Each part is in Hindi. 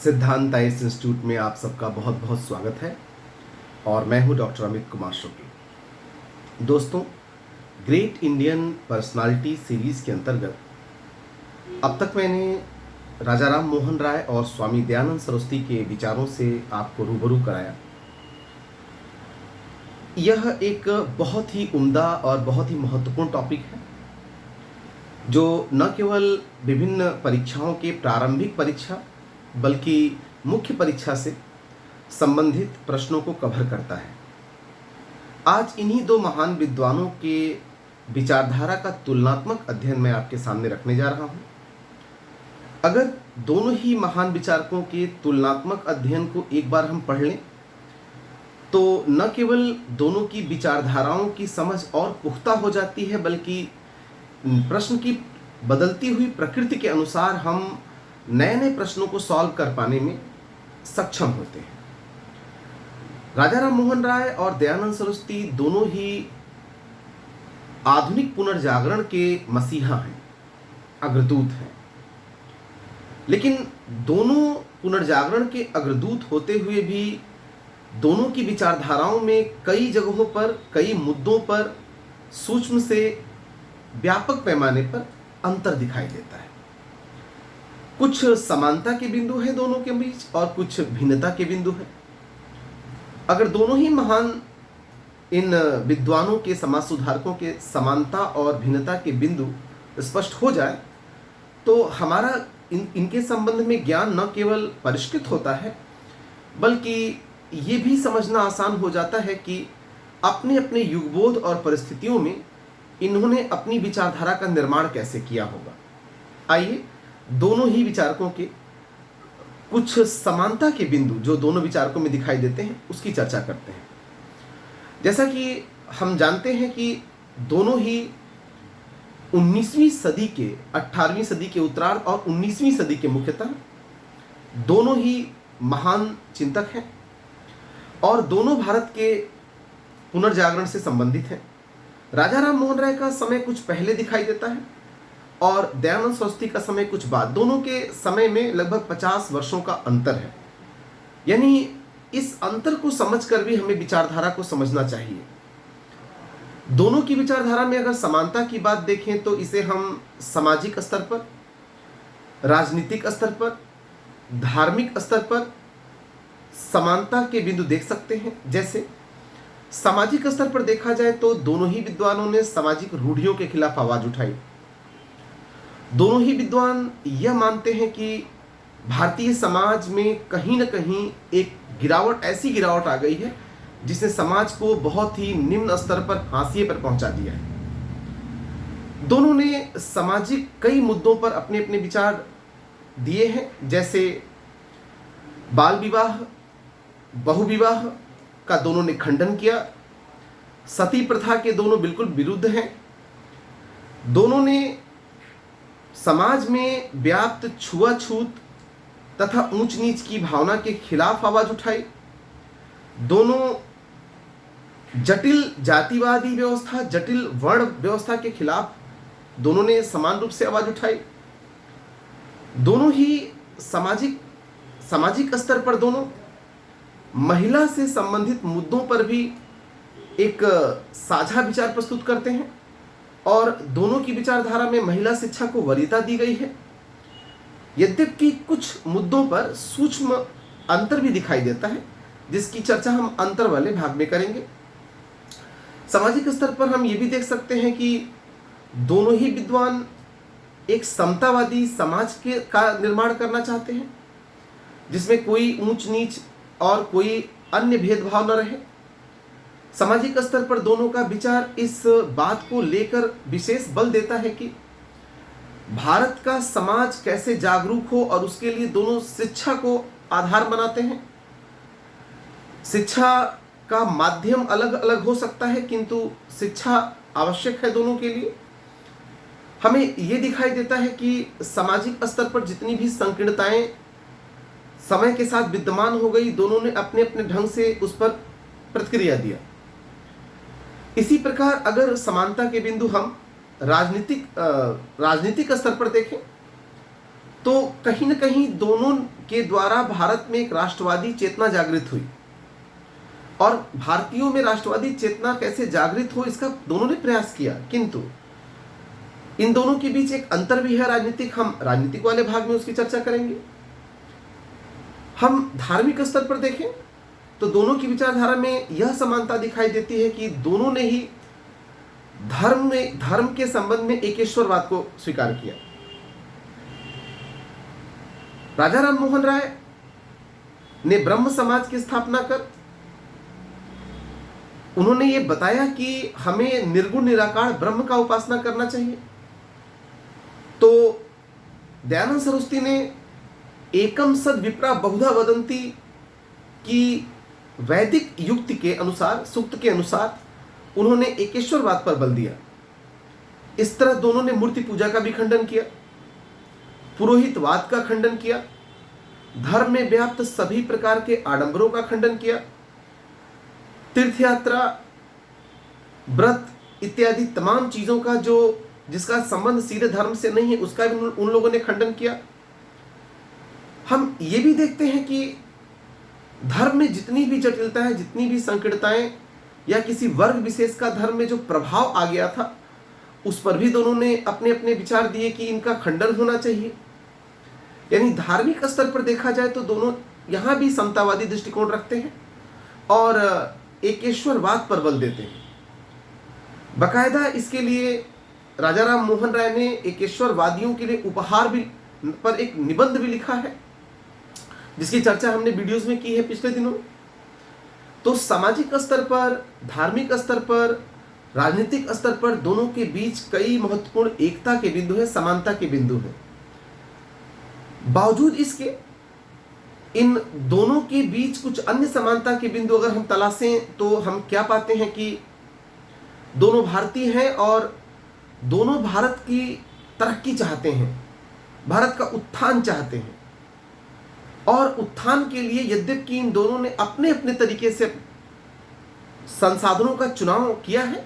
सिद्धांत आईएएस इंस्टीट्यूट में आप सबका बहुत बहुत स्वागत है और मैं हूं डॉक्टर अमित कुमार शुक्ल। दोस्तों, ग्रेट इंडियन पर्सनालिटी सीरीज के अंतर्गत अब तक मैंने राजा राम मोहन राय और स्वामी दयानंद सरस्वती के विचारों से आपको रूबरू कराया। यह एक बहुत ही उम्दा और बहुत ही महत्वपूर्ण टॉपिक है जो न केवल विभिन्न परीक्षाओं के प्रारंभिक परीक्षा बल्कि मुख्य परीक्षा से संबंधित प्रश्नों को कवर करता है। आज इन्हीं दो महान विद्वानों के विचारधारा का तुलनात्मक अध्ययन मैं आपके सामने रखने जा रहा हूं। अगर दोनों ही महान विचारकों के तुलनात्मक अध्ययन को एक बार हम पढ़ लें तो न केवल दोनों की विचारधाराओं की समझ और पुख्ता हो जाती है बल्कि प्रश्न की बदलती हुई प्रकृति के अनुसार हम नए नए प्रश्नों को सॉल्व कर पाने में सक्षम होते हैं। राजा राम मोहन राय और दयानंद सरस्वती दोनों ही आधुनिक पुनर्जागरण के मसीहा हैं, अग्रदूत हैं। लेकिन दोनों पुनर्जागरण के अग्रदूत होते हुए भी दोनों की विचारधाराओं में कई जगहों पर, कई मुद्दों पर सूक्ष्म से व्यापक पैमाने पर अंतर दिखाई देता है। कुछ समानता के बिंदु हैं दोनों के बीच और कुछ भिन्नता के बिंदु हैं। अगर दोनों ही महान इन विद्वानों के, समाज सुधारकों के समानता और भिन्नता के बिंदु स्पष्ट हो जाए तो हमारा इनके संबंध में ज्ञान न केवल परिष्कृत होता है बल्कि ये भी समझना आसान हो जाता है कि अपने अपने युगबोध और परिस्थितियों में इन्होंने अपनी विचारधारा का निर्माण कैसे किया होगा। आइए दोनों ही विचारकों के कुछ समानता के बिंदु जो दोनों विचारकों में दिखाई देते हैं उसकी चर्चा करते हैं। जैसा कि हम जानते हैं कि दोनों ही 19वीं सदी के, 18वीं सदी के उत्तरार्ध और 19वीं सदी के मुख्यतः दोनों ही महान चिंतक हैं और दोनों भारत के पुनर्जागरण से संबंधित हैं। राजा राम मोहन राय का समय कुछ पहले दिखाई देता है और दयानंद सरस्वती का समय कुछ बाद। दोनों के समय में लगभग 50 वर्षों का अंतर है। यानी इस अंतर को समझकर भी हमें विचारधारा को समझना चाहिए। दोनों की विचारधारा में अगर समानता की बात देखें तो इसे हम सामाजिक स्तर पर, राजनीतिक स्तर पर, धार्मिक स्तर पर समानता के बिंदु देख सकते हैं। जैसे सामाजिक स्तर पर देखा जाए तो दोनों ही विद्वानों ने सामाजिक रूढ़ियों के खिलाफ आवाज उठाई। दोनों ही विद्वान यह मानते हैं कि भारतीय समाज में कहीं न कहीं एक गिरावट, ऐसी गिरावट आ गई है जिसने समाज को बहुत ही निम्न स्तर पर, हाशिए पर पहुंचा दिया है। दोनों ने सामाजिक कई मुद्दों पर अपने अपने विचार दिए हैं। जैसे बाल विवाह, बहुविवाह का दोनों ने खंडन किया। सती प्रथा के दोनों बिल्कुल विरुद्ध हैं। दोनों ने समाज में व्याप्त छुआछूत तथा ऊंच नीच की भावना के खिलाफ आवाज उठाई। दोनों जटिल जातिवादी व्यवस्था, जटिल वर्ण व्यवस्था के खिलाफ दोनों ने समान रूप से आवाज उठाई। दोनों ही सामाजिक स्तर पर दोनों महिला से संबंधित मुद्दों पर भी एक साझा विचार प्रस्तुत करते हैं और दोनों की विचारधारा में महिला शिक्षा को वरीयता दी गई है। यद्यपि कुछ मुद्दों पर सूक्ष्म अंतर भी दिखाई देता है जिसकी चर्चा हम अंतर वाले भाग में करेंगे। सामाजिक स्तर पर हम ये भी देख सकते हैं कि दोनों ही विद्वान एक समतावादी समाज का निर्माण करना चाहते हैं जिसमें कोई ऊंच नीच और कोई अन्य भेदभाव न रहे। सामाजिक स्तर पर दोनों का विचार इस बात को लेकर विशेष बल देता है कि भारत का समाज कैसे जागरूक हो और उसके लिए दोनों शिक्षा को आधार बनाते हैं। शिक्षा का माध्यम अलग अलग हो सकता है किंतु शिक्षा आवश्यक है दोनों के लिए। हमें यह दिखाई देता है कि सामाजिक स्तर पर जितनी भी संकीर्णताएं समय के साथ विद्यमान हो गई, दोनों ने अपने अपने ढंग से उस पर प्रतिक्रिया दिया। इसी प्रकार अगर समानता के बिंदु हम राजनीतिक स्तर पर देखें तो कहीं न कहीं दोनों के द्वारा भारत में एक राष्ट्रवादी चेतना जागृत हुई, और भारतीयों में राष्ट्रवादी चेतना कैसे जागृत हो इसका दोनों ने प्रयास किया। किंतु इन दोनों के बीच एक अंतर भी है राजनीतिक, हम राजनीतिक वाले भाग में उसकी चर्चा करेंगे। हम धार्मिक स्तर पर देखें तो दोनों की विचारधारा में यह समानता दिखाई देती है कि दोनों ने ही धर्म के संबंध में एकेश्वरवाद को स्वीकार किया। राजा राम मोहन राय ने ब्रह्म समाज की स्थापना कर उन्होंने ये बताया कि हमें निर्गुण निराकार ब्रह्म का उपासना करना चाहिए। तो दयानंद सरस्वती ने एकम सद विप्रा बहुधा वदंती की वैदिक युक्ति के अनुसार, सूक्त के अनुसार उन्होंने एकेश्वरवाद पर बल दिया। इस तरह दोनों ने मूर्ति पूजा का भी खंडन किया, पुरोहितवाद का खंडन किया, धर्म में व्याप्त सभी प्रकार के आडंबरों का खंडन किया, तीर्थयात्रा, व्रत इत्यादि तमाम चीजों का जिसका संबंध सीधे धर्म से नहीं है उसका भी उन लोगों ने खंडन किया। हम ये भी देखते हैं कि धर्म में जितनी भी जटिलता है, जितनी भी संकीर्णताएं या किसी वर्ग विशेष का धर्म में जो प्रभाव आ गया था उस पर भी दोनों ने अपने अपने विचार दिए कि इनका खंडन होना चाहिए। यानी धार्मिक स्तर पर देखा जाए तो दोनों यहां भी समतावादी दृष्टिकोण रखते हैं और एकेश्वरवाद पर बल देते हैं। बकायदा इसके लिए राजा राम मोहन राय ने एकेश्वरवादियों के लिए उपहार भी पर एक निबंध भी लिखा है, जिसकी चर्चा हमने वीडियोस में की है पिछले दिनों। तो सामाजिक स्तर पर, धार्मिक स्तर पर, राजनीतिक स्तर पर दोनों के बीच कई महत्वपूर्ण एकता के बिंदु हैं, समानता के बिंदु हैं। बावजूद इसके इन दोनों के बीच कुछ अन्य समानता के बिंदु अगर हम तलाशें तो हम क्या पाते हैं कि दोनों भारतीय हैं और दोनों भारत की तरक्की चाहते हैं, भारत का उत्थान चाहते हैं। और उत्थान के लिए यद्यपि इन दोनों ने अपने अपने तरीके से संसाधनों का चुनाव किया है,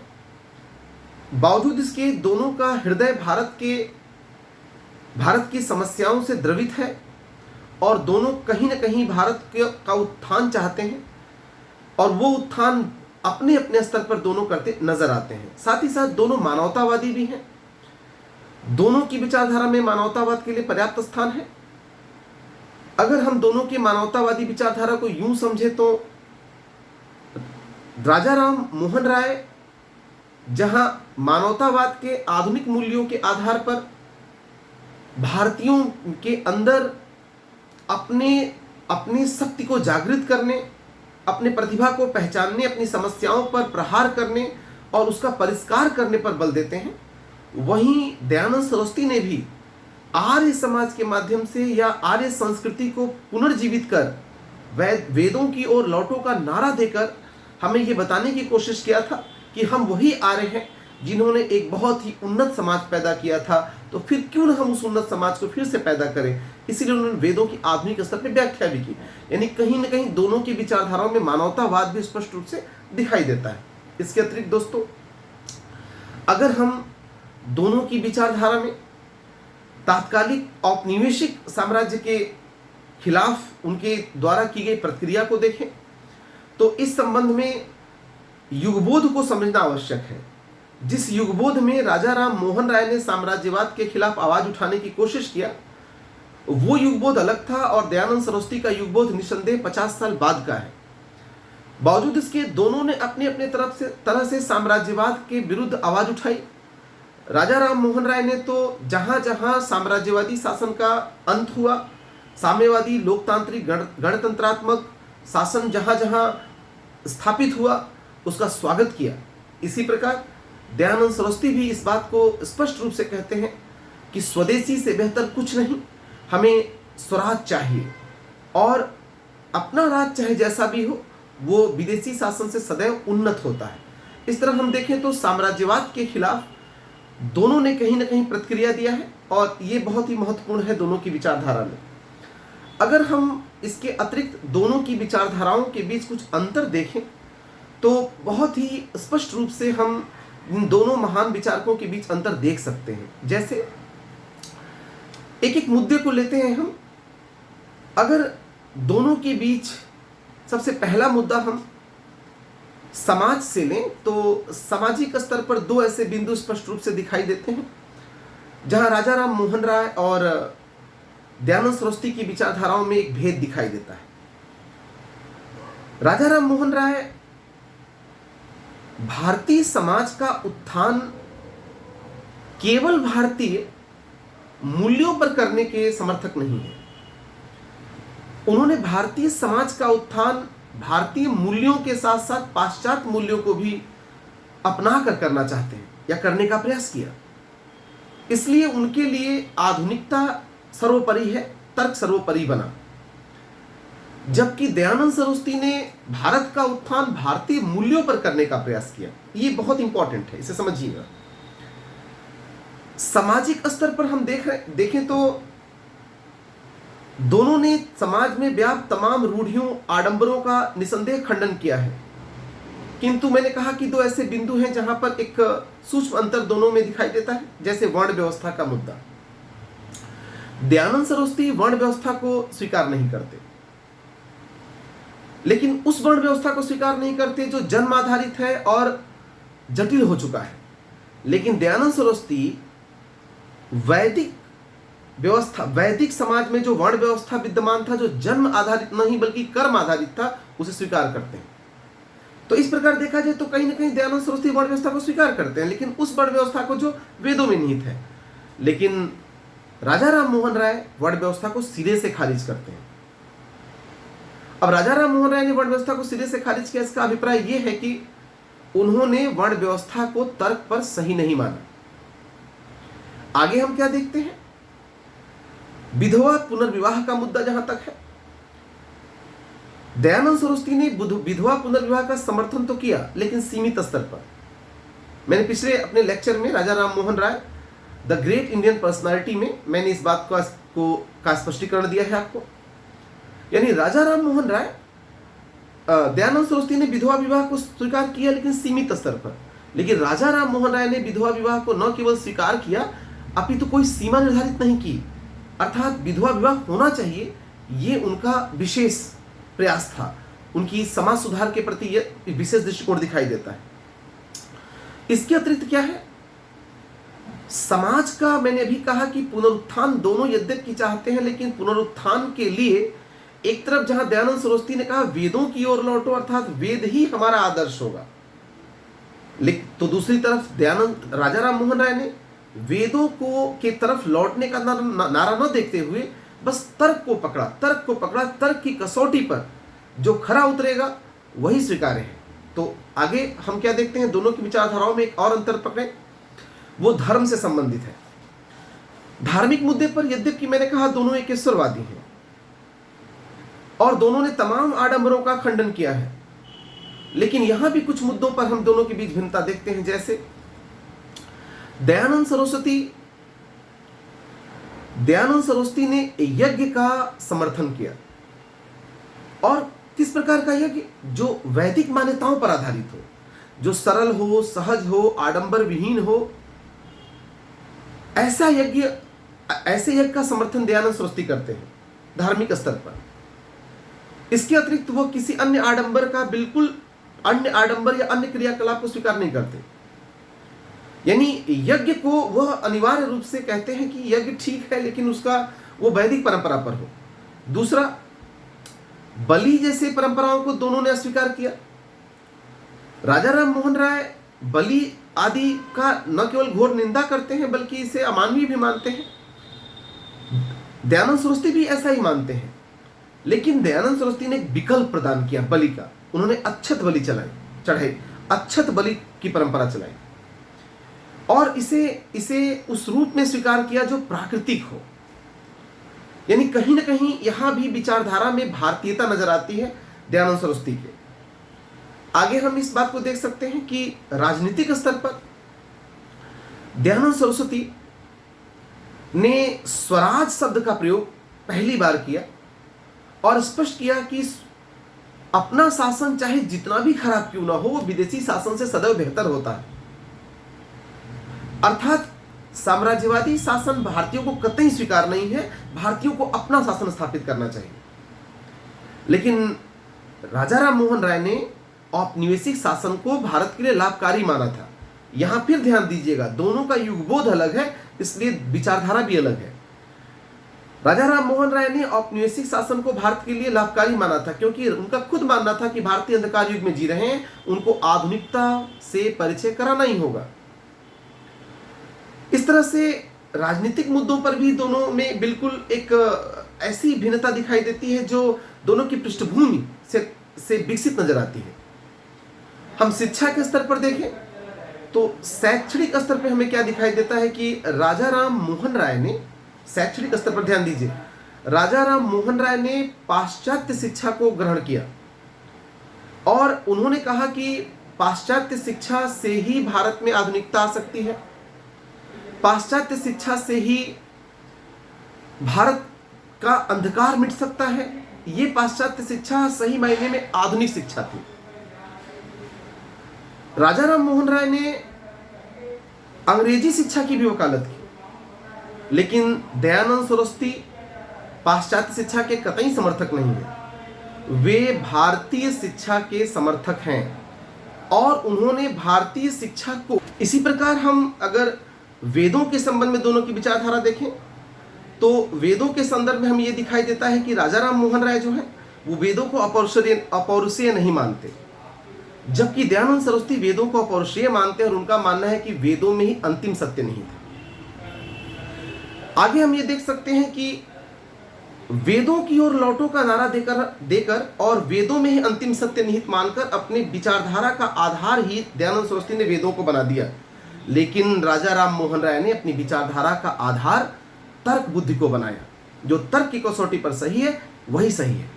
बावजूद इसके दोनों का हृदय भारत की समस्याओं से द्रवित है और दोनों कहीं न कहीं भारत का उत्थान चाहते हैं और वो उत्थान अपने अपने स्तर पर दोनों करते नजर आते हैं। साथ ही साथ दोनों मानवतावादी भी हैं, दोनों की विचारधारा में मानवतावाद के लिए पर्याप्त स्थान है। अगर हम दोनों की मानवतावादी विचारधारा को यूं समझे तो राजा राम मोहन राय जहां मानवतावाद के आधुनिक मूल्यों के आधार पर भारतीयों के अंदर अपनी शक्ति को जागृत करने, अपने प्रतिभा को पहचानने, अपनी समस्याओं पर प्रहार करने और उसका परिष्कार करने पर बल देते हैं, वहीं दयानंद सरस्वती ने भी आर्य समाज के माध्यम से या आर्य संस्कृति को पुनर्जीवित कर वेदों की ओर लौटो का नारा देकर हमें ये बताने की कोशिश किया था कि हम वही आर्य हैं जिन्होंने एक बहुत ही उन्नत समाज पैदा किया था, तो फिर क्यों न हम उस उन्नत समाज को फिर से पैदा करें। इसीलिए उन्होंने वेदों की आधुनिक स्तर पर व्याख्या भी की। यानी कहीं न कहीं दोनों की विचारधाराओं में मानवतावाद भी स्पष्ट रूप से दिखाई देता है। इसके अतिरिक्त दोस्तों, अगर हम दोनों की विचारधारा में तात्कालिक औपनिवेशिक साम्राज्य के खिलाफ उनके द्वारा की गई प्रतिक्रिया को देखें तो इस संबंध में युगबोध को समझना आवश्यक है। जिस युगबोध में राजा राम मोहन राय ने साम्राज्यवाद के खिलाफ आवाज उठाने की कोशिश किया, वो युगबोध अलग था और दयानंद सरस्वती का युगबोध निसंदेह 50 साल बाद का है। बावजूद इसके दोनों ने अपने अपने तरह से साम्राज्यवाद के विरुद्ध आवाज उठाई। राजा राम मोहन राय ने तो जहां जहां साम्राज्यवादी शासन का अंत हुआ, साम्यवादी लोकतांत्रिक गणतंत्रात्मक शासन जहां जहां स्थापित हुआ, उसका स्वागत किया। इसी प्रकार दयानंद सरस्वती भी इस बात को स्पष्ट रूप से कहते हैं कि स्वदेशी से बेहतर कुछ नहीं, हमें स्वराज चाहिए और अपना राज चाहे जैसा भी हो वो विदेशी शासन से सदैव उन्नत होता है। इस तरह हम देखें तो साम्राज्यवाद के खिलाफ दोनों ने कहीं ना कहीं प्रतिक्रिया दिया है और ये बहुत ही महत्वपूर्ण है दोनों की विचारधारा में। अगर हम इसके अतिरिक्त दोनों की विचारधाराओं के बीच कुछ अंतर देखें तो बहुत ही स्पष्ट रूप से हम इन दोनों महान विचारकों के बीच अंतर देख सकते हैं। जैसे एक एक मुद्दे को लेते हैं हम। अगर दोनों के बीच सबसे पहला मुद्दा हम समाज से लें तो सामाजिक स्तर पर दो ऐसे बिंदु स्पष्ट रूप से दिखाई देते हैं जहां राजा राम मोहन राय और दयानंद सरस्वती की विचारधाराओं में एक भेद दिखाई देता है। राजा राम मोहन राय भारतीय समाज का उत्थान केवल भारतीय मूल्यों पर करने के समर्थक नहीं है। उन्होंने भारतीय समाज का उत्थान भारतीय मूल्यों के साथ साथ पाश्चात्य मूल्यों को भी अपना कर करना चाहते हैं या करने का प्रयास किया। इसलिए उनके लिए आधुनिकता सर्वोपरि है, तर्क सर्वोपरि बना। जबकि दयानंद सरस्वती ने भारत का उत्थान भारतीय मूल्यों पर करने का प्रयास किया। ये बहुत इंपॉर्टेंट है, इसे समझिएगा। सामाजिक स्तर पर हम देखें तो दोनों ने समाज में व्याप्त तमाम रूढ़ियों आडंबरों का निसंदेह खंडन किया है, किंतु मैंने कहा कि दो ऐसे बिंदु हैं जहां पर एक सूक्ष्म अंतर दोनों में दिखाई देता है। जैसे वर्ण व्यवस्था का मुद्दा, दयानंद सरस्वती वर्ण व्यवस्था को स्वीकार नहीं करते, लेकिन उस वर्ण व्यवस्था को स्वीकार नहीं करते जो जन्म आधारित है और जटिल हो चुका है। लेकिन दयानंद सरस्वती वैदिक व्यवस्था, वैदिक समाज में जो वर्ण व्यवस्था विद्यमान था, जो जन्म आधारित नहीं बल्कि कर्म आधारित था, उसे स्वीकार करते हैं। तो इस प्रकार देखा जाए तो कहीं ना कहीं दयानंद सरस्वती वर्ण व्यवस्था को स्वीकार करते हैं, लेकिन उस वर्ण व्यवस्था को जो वेदों में निहित है। लेकिन राजा राम मोहन राय वर्ण व्यवस्था को सिरे से खारिज करते हैं। अब राजा राम मोहन राय ने वर्ण व्यवस्था को सिरे से खारिज किया, इसका अभिप्राय यह है कि उन्होंने वर्ण व्यवस्था को तर्क पर सही नहीं माना। आगे हम क्या देखते हैं, विधवा पुनर्विवाह का मुद्दा जहां तक है, दयानंद सरस्वती ने विधवा पुनर्विवाह का समर्थन तो किया, लेकिन सीमित स्तर पर। मैंने पिछले अपने लेक्चर में राजा Ram Mohan Roy the great Indian personality में मैंने इस बात का स्पष्टीकरण दिया है आपको। यानी राजा राम मोहन राय, दयानंद सरस्वती ने विधवा विवाह को स्वीकार किया लेकिन सीमित स्तर पर, लेकिन राजा राम मोहन राय ने विधवा विवाह को न केवल स्वीकार किया अपितु कोई सीमा निर्धारित नहीं की, अर्थात विधवा विवाह होना चाहिए, ये उनका विशेष प्रयास था। उनकी समाज सुधार के प्रति यह विशेष दृष्टिकोण दिखाई देता है। इसके अतिरिक्त क्या है, समाज का मैंने अभी कहा कि पुनरुत्थान दोनों यद्यपि चाहते हैं, लेकिन पुनरुत्थान के लिए एक तरफ जहां दयानंद सरस्वती ने कहा वेदों की ओर लौटो, अर्थात वेद ही हमारा आदर्श होगा, लेकिन तो दूसरी तरफ दयानंद राजा राम मोहन राय ने वेदों को के तरफ लौटने का नारा न देखते हुए बस तर्क को पकड़ा, तर्क की कसौटी पर जो खरा उतरेगा वही स्वीकार्य है। तो आगे हम क्या देखते हैं, दोनों की विचारधाराओं में एक और अंतर पकड़े, वो धर्म से संबंधित है। धार्मिक मुद्दे पर यद्यपि मैंने कहा दोनों एकेश्वरवादी हैं और दोनों ने तमाम आडंबरों का खंडन किया है, लेकिन यहां भी कुछ मुद्दों पर हम दोनों के बीच भिन्नता देखते हैं। जैसे दयानंद सरस्वती ने यज्ञ का समर्थन किया, और किस प्रकार का यज्ञ, जो वैदिक मान्यताओं पर आधारित हो, जो सरल हो, सहज हो, आडंबर विहीन हो, ऐसे यज्ञ का समर्थन दयानंद सरस्वती करते हैं धार्मिक स्तर पर। इसके अतिरिक्त वह किसी अन्य आडंबर का, बिल्कुल अन्य आडंबर या अन्य क्रियाकलाप को स्वीकार नहीं करते। यानी यज्ञ को वह अनिवार्य रूप से कहते हैं कि यज्ञ ठीक है, लेकिन उसका वो वैदिक परंपरा पर हो। दूसरा, बलि जैसे परंपराओं को दोनों ने अस्वीकार किया। राजा राम मोहन राय बलि आदि का न केवल घोर निंदा करते हैं बल्कि इसे अमानवीय भी मानते हैं। दयानंद सरस्वती भी ऐसा ही मानते हैं, लेकिन दयानंद सरस्वती ने एक विकल्प प्रदान किया बलि का। उन्होंने अक्षत बलि चढ़ाई, अक्षत बलि की परंपरा चलाई और इसे उस रूप में स्वीकार किया जो प्राकृतिक हो। यानी कहीं ना कहीं यहां भी विचारधारा में भारतीयता नजर आती है दयानंद सरस्वती के। आगे हम इस बात को देख सकते हैं कि राजनीतिक स्तर पर दयानंद सरस्वती ने स्वराज शब्द का प्रयोग पहली बार किया और स्पष्ट किया कि अपना शासन चाहे जितना भी खराब क्यों ना हो, वो विदेशी शासन से सदैव बेहतर होता है। अर्थात साम्राज्यवादी शासन भारतीयों को कतई स्वीकार नहीं है, भारतीयों को अपना शासन स्थापित करना चाहिए। लेकिन राजा राम मोहन राय ने औपनिवेशिक शासन को भारत के लिए लाभकारी माना था। यहां फिर ध्यान दीजिएगा, दोनों का युगबोध अलग है, इसलिए विचारधारा भी अलग है। राजा राम मोहन राय ने औपनिवेशिक शासन को भारत के लिए लाभकारी माना था, क्योंकि उनका खुद मानना था कि भारतीय अंधकार युग में जी रहे हैं, उनको आधुनिकता से परिचय कराना ही होगा। इस तरह से राजनीतिक मुद्दों पर भी दोनों में बिल्कुल एक ऐसी भिन्नता दिखाई देती है जो दोनों की पृष्ठभूमि से विकसित नजर आती है। हम शिक्षा के स्तर पर देखें तो शैक्षणिक स्तर पर हमें क्या दिखाई देता है कि राजा राम मोहन राय ने, शैक्षणिक स्तर पर ध्यान दीजिए, राजा राम मोहन राय ने पाश्चात्य शिक्षा को ग्रहण किया और उन्होंने कहा कि पाश्चात्य शिक्षा से ही भारत में आधुनिकता आ सकती है, पाश्चात्य शिक्षा से ही भारत का अंधकार मिट सकता है। ये पाश्चात्य शिक्षा सही मायने में आधुनिक शिक्षा थी। राजा राम मोहन राय ने अंग्रेजी शिक्षा की भी वकालत की, लेकिन दयानंद सरस्वती पाश्चात्य शिक्षा के कतई समर्थक नहीं है, वे भारतीय शिक्षा के समर्थक हैं और उन्होंने भारतीय शिक्षा को, इसी प्रकार हम अगर वेदों के संबंध में दोनों की विचारधारा देखें तो वेदों के संदर्भ में हमें यह दिखाई देता है कि राजा राम मोहन राय जो है वो वेदों को अपौरुषेय नहीं मानते, जबकि दयानंद सरस्वती वेदों को अपौरुषेय मानते हैं और उनका मानना है कि वेदों में ही अंतिम सत्य नहीं था। आगे हम ये देख सकते हैं कि वेदों की ओर लौटो का नारा देकर और वेदों में ही अंतिम सत्य निहित मानकर अपने विचारधारा का आधार ही दयानंद सरस्वती ने वेदों को बना दिया, लेकिन राजा राम मोहन राय ने अपनी विचारधारा का आधार तर्क बुद्धि को बनाया। जो तर्क की कसौटी पर सही है वही सही है।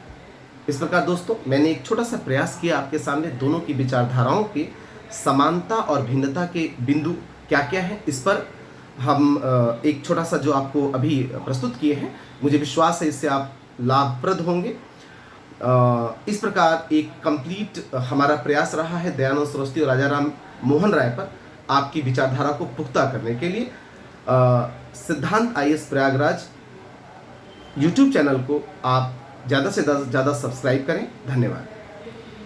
इस प्रकार दोस्तों, मैंने एक छोटा सा प्रयास किया आपके सामने दोनों की विचारधाराओं के समानता और भिन्नता के बिंदु क्या क्या हैं, इस पर हम एक छोटा सा जो आपको अभी प्रस्तुत किए हैं, मुझे विश्वास है इससे आप लाभप्रद होंगे। इस प्रकार एक कंप्लीट हमारा प्रयास रहा है दयानंद सरस्वती और राजा राम मोहन राय पर आपकी विचारधारा को पुख्ता करने के लिए। सिद्धांत IAS प्रयागराज YouTube चैनल को आप ज़्यादा से ज़्यादा सब्सक्राइब करें। धन्यवाद।